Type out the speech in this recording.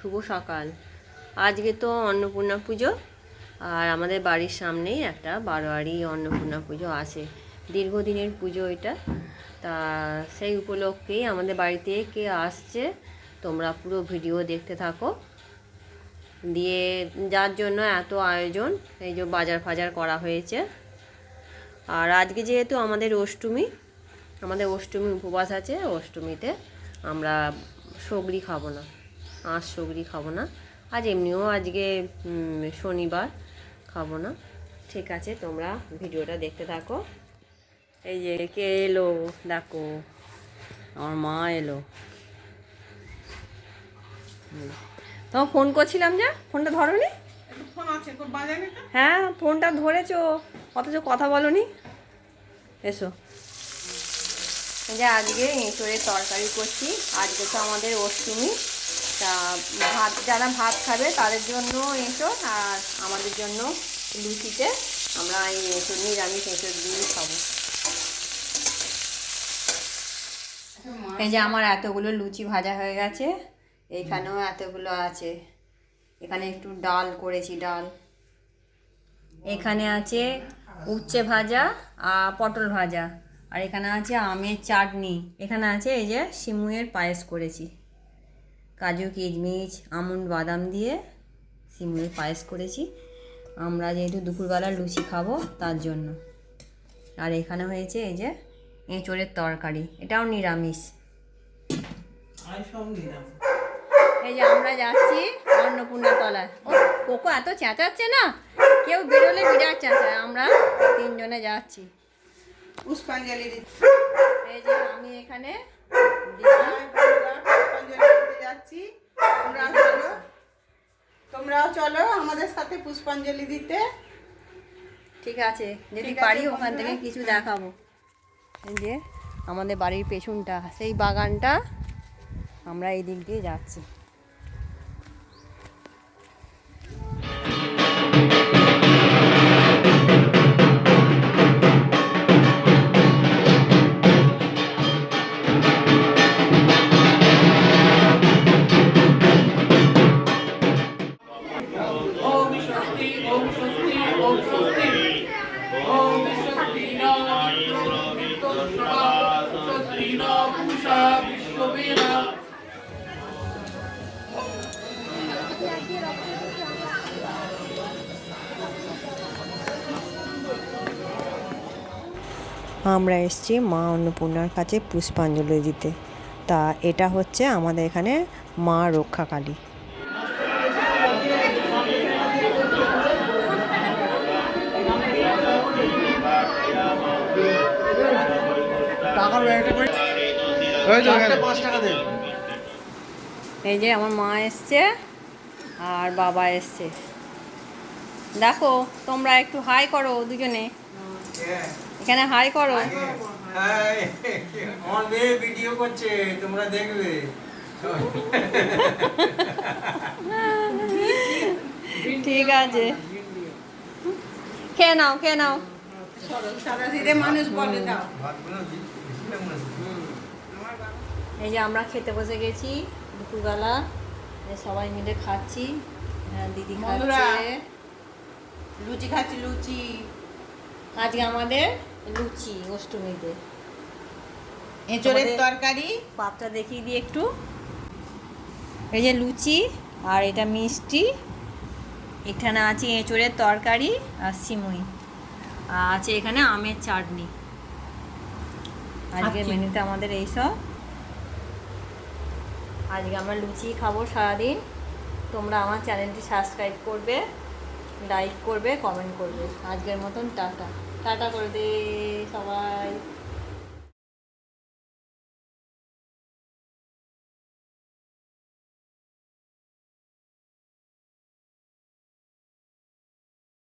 শুভ সকাল। আজকে তো অন্নপূর্ণা পুজো, আর আমাদের বাড়ির সামনেই একটা বারোয়ারি অন্নপূর্ণা পুজো আছে। দীর্ঘদিনের পুজো এটা। তা সেই উপলক্ষেই আমাদের বাড়িতে কে আসছে তোমরা পুরো ভিডিও দেখতে থাকো। দিয়ে যার জন্য এত আয়োজন, এই যে বাজার ফাজার করা হয়েছে। আর আজকে যেহেতু আমাদের অষ্টমী উপবাস আছে। অষ্টমীতে আমরা সগরি খাবো না, আঁশ সগরি খাবো না। আজ এমনিও আজকে শনিবার, খাবো না। ঠিক আছে, তোমরা ভিডিওটা দেখতে থাকো। এই যে কে এলো দেখো, আমার মা এলো। তোমার ফোন করছিলাম, যে ফোনটা ধরোনি। হ্যাঁ, ফোনটা ধরেছো অথচ কথা বলোনি। এসো। এই যে আজকে এঁচোড়ের তরকারি করছি। আজকে তো আমাদের অষ্টমী, তা ভাত, যারা ভাত খাবে তাদের জন্য এঁচোড়, আর আমাদের জন্য লুচিতে আমরা এই এঁচোড়, নিরামিষ এঁচোড় দিয়েই খাবো। এই যে আমার এতগুলো লুচি ভাজা হয়ে গেছে, এইখানেও এতগুলো আছে। এখানে একটু ডাল করেছি, ডাল। এখানে আছে উচ্ছে ভাজা আর পটল ভাজা, আর এখানে আছে আমের চাটনি। এখানে আছে এই যে সিমুইয়ের পায়েস করেছি, কাজু কিশমিশ আমন্ড বাদাম দিয়ে সিমুইয়ের পায়েস করেছি। আমরা যেহেতু দুপুরবেলা লুচি খাবো তার জন্য। আর এখানে হয়েছে এই যে এঁচোড়ের তরকারি, এটাও নিরামিষ। এই যে আমরা যাচ্ছি অন্নপূর্ণা তলায়। ও কোকো এত চেঁচাচ্ছে না, কেউ বেরোলে বিরাট চেঁচায়। আমরা তিনজনে যাচ্ছি পুষ্পাঞ্জলি দিচ্ছি। এই যে আমি এখানে পুষ্পাঞ্জলি যাচ্ছি, তোমরাও চলো আমাদের সাথে পুষ্পাঞ্জলি দিতে। ঠিক আছে, যদি পারি ওখান থেকে কিছু দেখাবো। এই যে আমাদের বাড়ির পেছনটা, সেই বাগানটা, আমরা এই দিক দিয়ে যাচ্ছি। আমরা এসেছি মা অন্নপূর্ণার কাছে পুষ্পাঞ্জলি দিতে। তা এটা হচ্ছে আমাদের এখানে মা রক্ষাকালী। এই যে আমার মা এসছে আর বাবা এসছে। দেখো, তোমরা একটু হাই করো দুজনে, এখানে হাই করো। আমার মেয়ে ভিডিও করছে, তোমরা দেখবে। ঠিক আছে, খেয়ে নাও, খেয়ে নাও। মানুষ বলে দাও। এই যে আমরা খেতে বসে গেছি দুপুরবেলা, সবাই মিলে খাচ্ছি। দিদি খাচ্ছে, লুচি খাচ্ছি, লুচি। আজকে আমাদের লুচি অষ্টমীতে। এঁচোড়ের তরকারি, পাতটা দেখিয়ে দিই একটু। এই যে লুচি, আর এটা মিষ্টি। এখানে আছে এঁচোড়ের তরকারি আর সিমুই, আর আছে এখানে আমের চাটনি। আজকে মেনুতে আমাদের এইসব। আজকে আমরা লুচি খাবো সারাদিন। তোমরা আমার চ্যানেলটি সাবস্ক্রাইব করবে, লাইক করবে, কমেন্ট করবে। আজকের মতন টাটা টাটা করে দে সবাই।